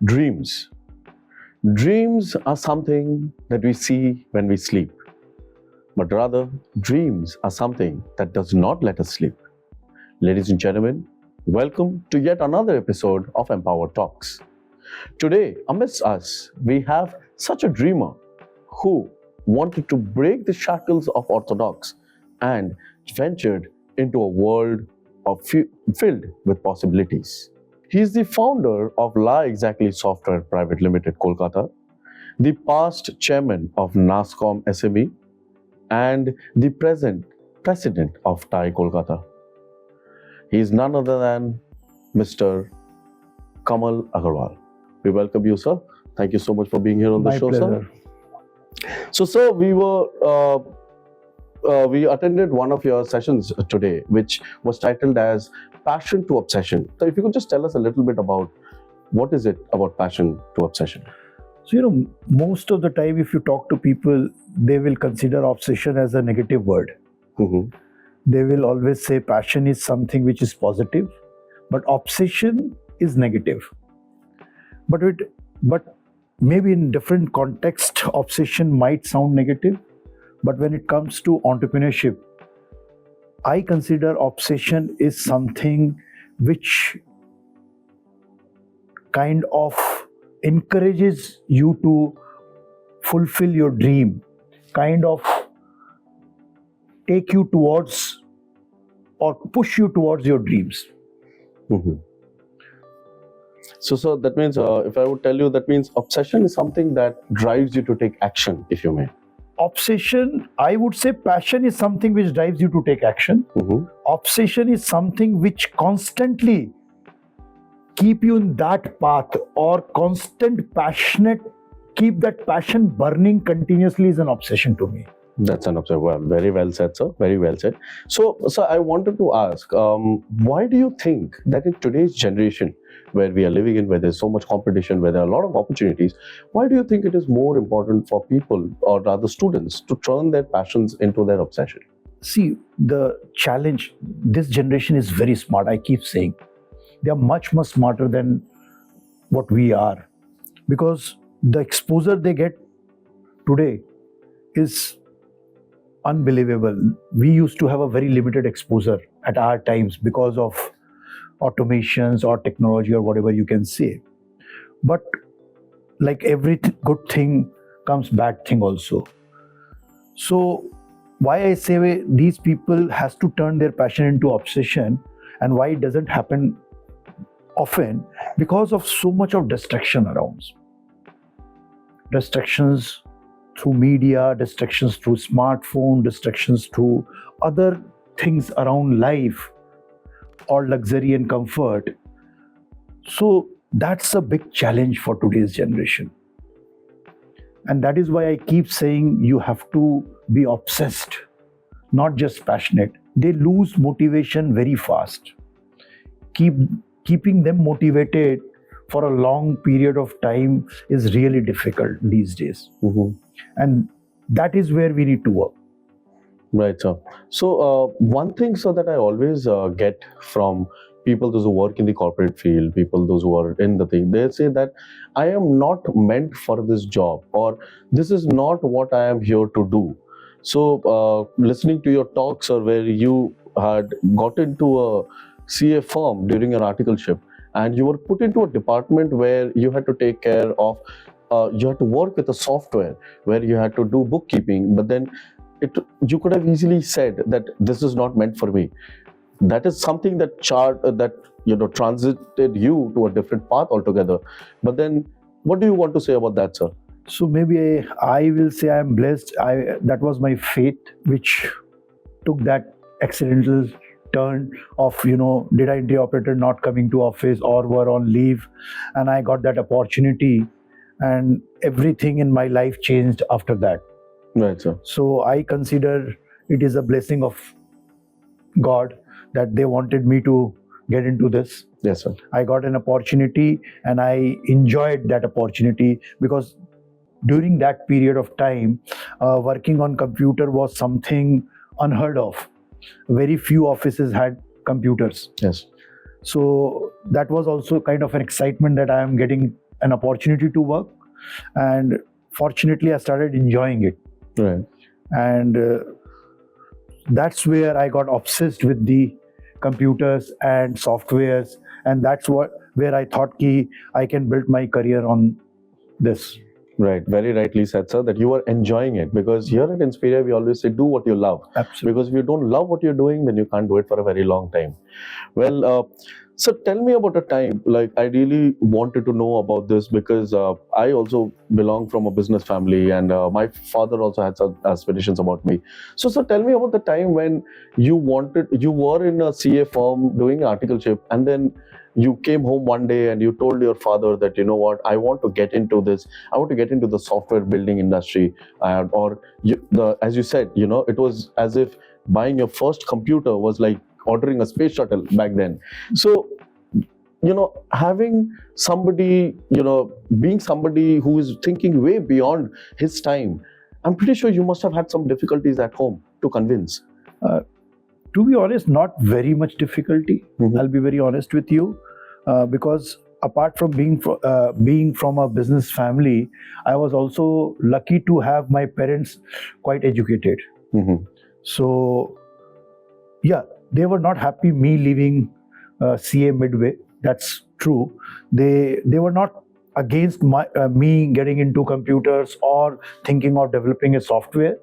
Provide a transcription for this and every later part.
Dreams. Dreams are something that we see when we sleep, but rather, dreams are something that does not let us sleep. Ladies and gentlemen, welcome to yet another episode of EmpowerTalks. Today, amidst us, we have such a dreamer who wanted to break the shackles of orthodox and ventured into a world filled with possibilities. He is the founder of La Exactly Software Private Limited, Kolkata, the past chairman of NASCOM SME, and the present president of TAI Kolkata. He is none other than Mr. Kamal Agarwal. We welcome you, sir. Thank you so much for being here on the show, pleasure. Sir. So, sir, we attended one of your sessions today, which was titled as Passion to Obsession. So if you could just tell us a little bit about what is it about passion to obsession? So, most of the time if you talk to people, they will consider obsession as a negative word. Mm-hmm. They will always say passion is something which is positive, but obsession is negative. But maybe in different context, obsession might sound negative, but when it comes to entrepreneurship, I consider obsession is something which kind of encourages you to fulfill your dream, kind of take you towards or push you towards your dreams. Mm-hmm. So, sir, that means, if I would tell you, that means obsession is something that drives you to take action, if you may. Obsession, I would say passion is something which drives you to take action. Mm-hmm. Obsession is something which constantly keep you in that path, or constant passionate, keep that passion burning continuously is an obsession to me. That's an obsession. Well, very well said, sir. Very well said. So, sir, I wanted to ask, why do you think that in today's generation, where we are living in, where there's so much competition, where there are a lot of opportunities, why do you think it is more important for people, or rather students, to turn their passions into their obsession? See, the challenge, this generation is very smart, I keep saying. They are much smarter than what we are. Because the exposure they get today is unbelievable. We used to have a very limited exposure at our times because of automations or technology or whatever you can say. But like every good thing comes bad thing also. So why I say these people has to turn their passion into obsession, and why it doesn't happen often, because of so much of distraction around. Distractions through media, distractions through smartphone, distractions through other things around life, or luxury and comfort. So that's a big challenge for today's generation. And that is why I keep saying you have to be obsessed, not just passionate. They lose motivation very fast. Keeping them motivated for a long period of time is really difficult these days. Mm-hmm. And that is where we need to work. Right, sir. So, one thing, sir, that I always get from people, those who work in the corporate field, people, those who are in the thing, they say that I am not meant for this job, or this is not what I am here to do. So, listening to your talks, or where you had got into a CA firm during your articleship, and you were put into a department where you had to take care of, you had to work with a software where you had to do bookkeeping, but then you could have easily said that this is not meant for me. That is something that transited you to a different path altogether. But then, what do you want to say about that, sir? So maybe I will say I am blessed. That was my fate which took that accidental turn of, data entry operator not coming to office or were on leave, and I got that opportunity, and everything in my life changed after that. Right, sir. So I consider it is a blessing of God that they wanted me to get into this. Yes, sir. I got an opportunity and I enjoyed that opportunity, because during that period of time, working on computer was something unheard of. Very few offices had computers. Yes. So that was also kind of an excitement that I am getting an opportunity to work, and fortunately I started enjoying it. Right. And that's where I got obsessed with the computers and softwares, and that's where I thought I can build my career on this. Right, very rightly said, sir, that you are enjoying it, because here at Inspiria we always say do what you love. Absolutely. Because if you don't love what you're doing, then you can't do it for a very long time. Well, so tell me about a time, like I really wanted to know about this, because I also belong from a business family, and my father also had some aspirations about me. So tell me about the time when you were in a CA firm doing articleship, and then you came home one day and you told your father that, you know what, I want to get into this. I want to get into the software building industry. As you said, you know, it was as if buying your first computer was like ordering a space shuttle back then. So, you know, having somebody, you know, being somebody who is thinking way beyond his time, I'm pretty sure you must have had some difficulties at home to convince. To be honest, not very much difficulty. Mhm. I'll be very honest with you, because apart from being from a business family, I was also lucky to have my parents quite educated. Mhm. So, yeah, they were not happy me leaving CA midway. That's true. They were not against me getting into computers or thinking of developing a software,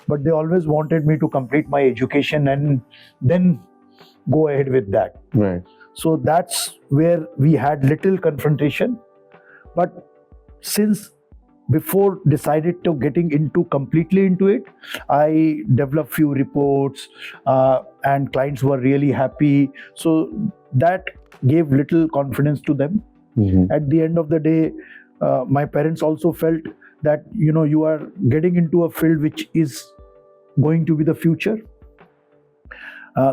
but they always wanted me to complete my education and then go ahead with that. Right. So that's where we had little confrontation. But since before decided to getting into completely into it, I developed few reports, and clients were really happy. So that gave little confidence to them. Mhm. At the end of the day, my parents also felt that, you know, you are getting into a field which is going to be the future.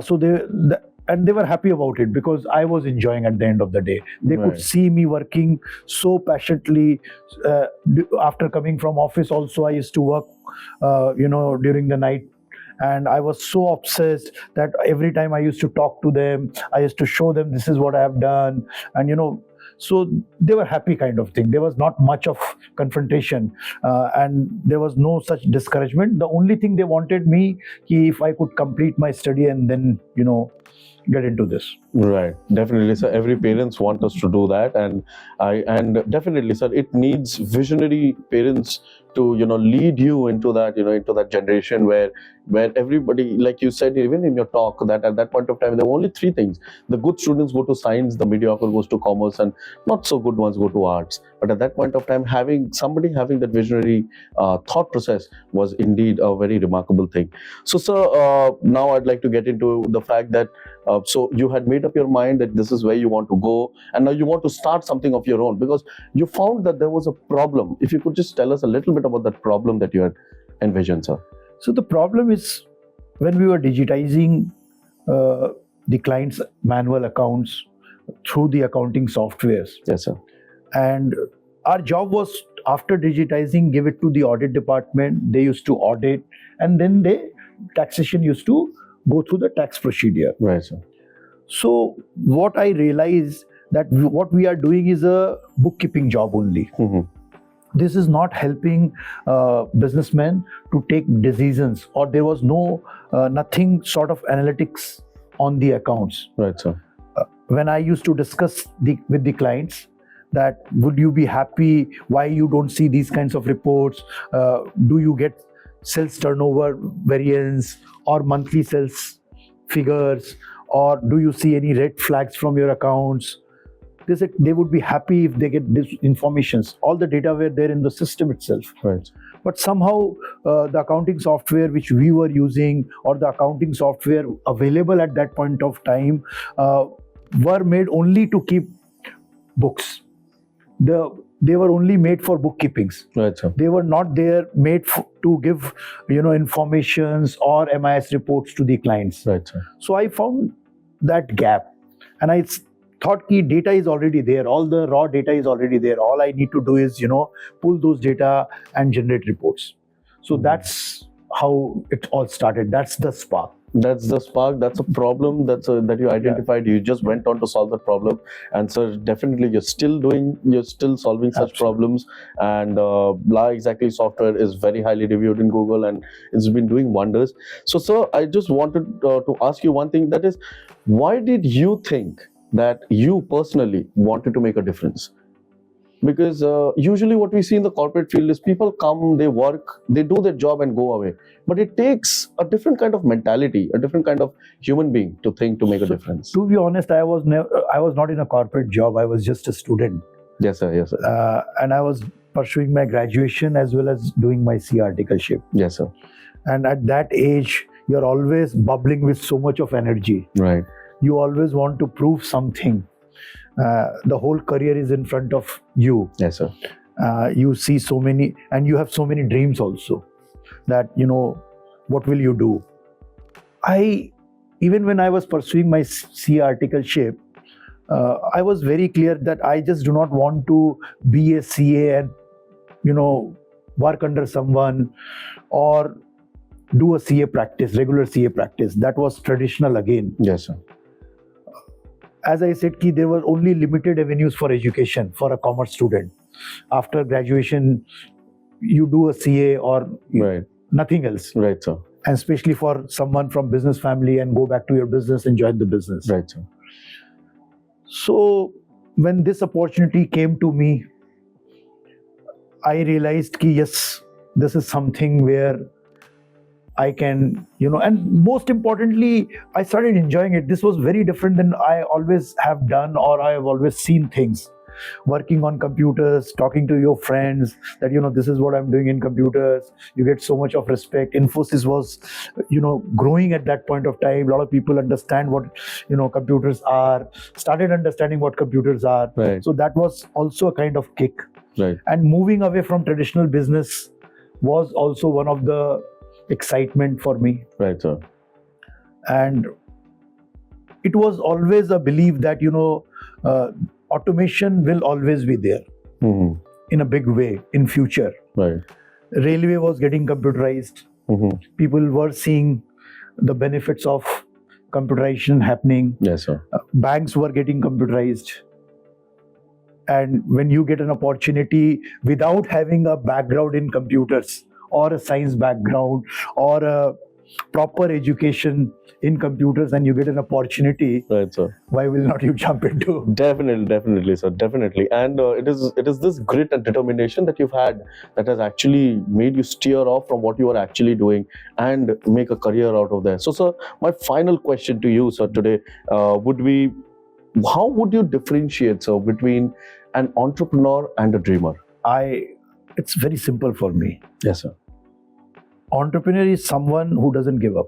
So they were happy about it, because I was enjoying at the end of the day. They could Right. see me working so passionately. After coming from office also, I used to work, during the night. And I was so obsessed that every time I used to talk to them, I used to show them this is what I have done. And, so they were happy kind of thing. There was not much of confrontation, and there was no such discouragement. The only thing they wanted me, if I could complete my study and then, get into this. Right, definitely, sir. Every parents want us to do that, and definitely, sir, it needs visionary parents to, you know, lead you into that, you know, into that generation where everybody, like you said, even in your talk, that at that point of time there were only three things: the good students go to science, the mediocre goes to commerce, and not so good ones go to arts. But at that point of time, having that visionary thought process was indeed a very remarkable thing. So, sir, now I'd like to get into the fact that. So you had made up your mind that this is where you want to go, and now you want to start something of your own, because you found that there was a problem. If you could just tell us a little bit about that problem that you had envisioned, sir. So the problem is, when we were digitizing the client's manual accounts through the accounting softwares, Yes, sir. and our job was, after digitizing, give it to the audit department. They used to audit, and then taxation used to go through the tax procedure. Right, sir. So what I realized, that what we are doing is a bookkeeping job only. Mhm. This is not helping businessmen to take decisions, or there was nothing sort of analytics on the accounts. Right, sir. When I used to discuss with the clients, that would you be happy, why you don't see these kinds of reports, do you get sales turnover variance or monthly sales figures, or do you see any red flags from your accounts? They said they would be happy if they get this information. All the data were there in the system itself. Right. But somehow the accounting software which we were using, or the accounting software available at that point of time, were made only to keep books. They were only made for bookkeepings. Right, sir. They were not there made to give, informations or MIS reports to the clients. Right, sir. So I found that gap, and I thought data is already there. All the raw data is already there. All I need to do is, pull those data and generate reports. So that's how it all started. That's the spark. That's the spark. That's a problem. That you identified. You just went on to solve that problem, and so definitely you're still solving such Absolutely. problems. And La Exactly software is very highly reviewed in Google, and it's been doing wonders. So, sir, I just wanted to ask you one thing. That is, why did you think that you personally wanted to make a difference? Because usually what we see in the corporate field is people come, they work, they do their job and go away. But it takes a different kind of mentality, a different kind of human being to think to make a So, difference. To be honest, I was not in a corporate job. I was just a student, Yes, sir. Yes, sir. and I was pursuing my graduation as well as doing my C articleship. Yes, sir. And at that age, you're always bubbling with so much of energy. Right. You always want to prove something. The whole career is in front of you. Yes, sir. You see so many, and you have so many dreams also. That what will you do? Even when I was pursuing my C articleship, I was very clear that I just do not want to be a CA and work under someone or do a CA practice, regular CA practice. That was traditional again. Yes, sir. As I said, there were only limited avenues for education for a commerce student. After graduation, you do a CA or Right. nothing else. Right, sir. And especially for someone from business family and go back to your business and join the business. Right, sir. So when this opportunity came to me, I realized that yes, this is something where I can, and most importantly, I started enjoying it. This was very different than I always have done or I have always seen things. Working on computers, talking to your friends that, this is what I'm doing in computers. You get so much of respect. Infosys was, growing at that point of time. A lot of people understand what, computers are, started understanding what computers are. Right. So that was also a kind of kick. Right. And moving away from traditional business was also one of the excitement for me. Right, sir. And it was always a belief that automation will always be there in a big way in future. Right. Railway was getting computerized. People were seeing the benefits of computerization happening. Yes, sir. Banks were getting computerized. And when you get an opportunity without having a background in computers or a science background or a proper education in computers and you get an opportunity, Right, sir. why will not you jump into? Definitely, sir. Definitely. And it is this grit and determination that you've had that has actually made you steer off from what you are actually doing and make a career out of that. So, sir, my final question to you, sir, today would be, how would you differentiate, sir, between an entrepreneur and a dreamer? It's very simple for me. Yes, sir. Entrepreneur is someone who doesn't give up.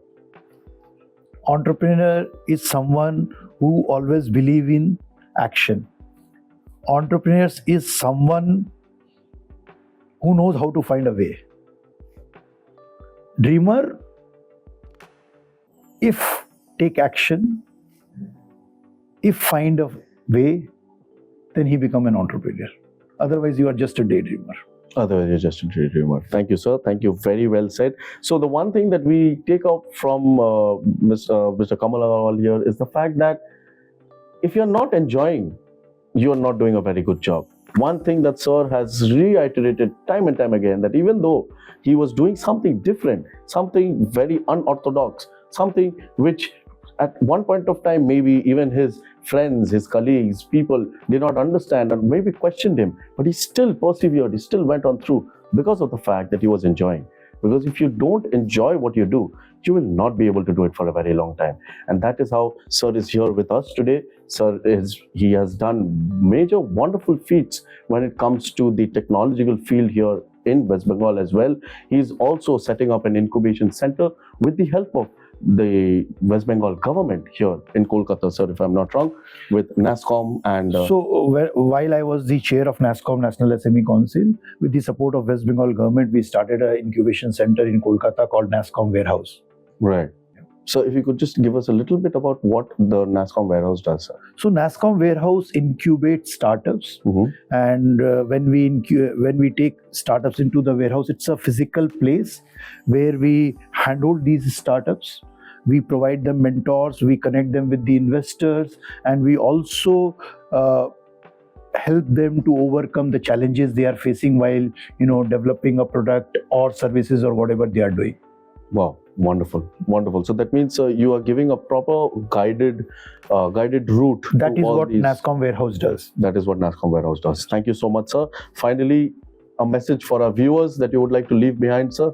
Entrepreneur is someone who always believe in action. Entrepreneur is someone who knows how to find a way. Dreamer, if take action, if find a way, then he become an entrepreneur. Otherwise, you are just a daydreamer. Otherwise, you're just a daydreamer. Thank you, sir. Thank you. Very well said. So the one thing that we take out from Mr. Kamal Agarwal here is the fact that if you're not enjoying, you're not doing a very good job. One thing that sir has reiterated time and time again, that even though he was doing something different, something very unorthodox, something which at one point of time, maybe even his friends, his colleagues, people did not understand and maybe questioned him, but he still persevered, he still went on through because of the fact that he was enjoying. Because if you don't enjoy what you do, you will not be able to do it for a very long time. And that is how sir is here with us today. He has done major wonderful feats when it comes to the technological field here in West Bengal as well. He is also setting up an incubation center with the help of the West Bengal government here in Kolkata, sir, if I'm not wrong, with NASSCOM and... While I was the chair of NASSCOM, National SME Council, with the support of West Bengal government, we started an incubation center in Kolkata called NASSCOM Warehouse. Right. So if you could just give us a little bit about what the NASSCOM Warehouse does, sir. So NASSCOM Warehouse incubates startups, and when we take startups into the warehouse, it's a physical place where we handle these startups, we provide them mentors, we connect them with the investors, and we also help them to overcome the challenges they are facing while developing a product or services or whatever they are doing. Wow, wonderful, wonderful. So that means you are giving a proper guided route. That to is all what these. NASSCOM Warehouse does. That is what NASSCOM Warehouse does. Thank you so much, sir. Finally, a message for our viewers that you would like to leave behind, sir.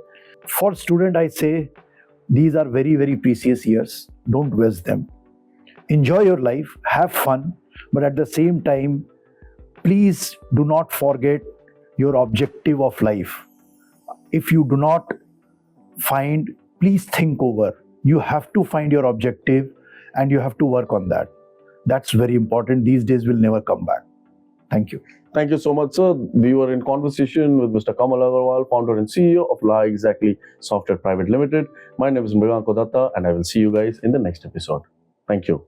For student, I say these are very, very precious years. Don't waste them. Enjoy your life, have fun, but at the same time, please do not forget your objective of life. If you do not find, please think over. You have to find your objective and you have to work on that. That's very important. These days will never come back. Thank you. Thank you so much, sir. We were in conversation with Mr. Kamal Agarwal, founder and CEO of La Exactly Software Private Limited. My name is Mriganko Datta, and I will see you guys in the next episode. Thank you.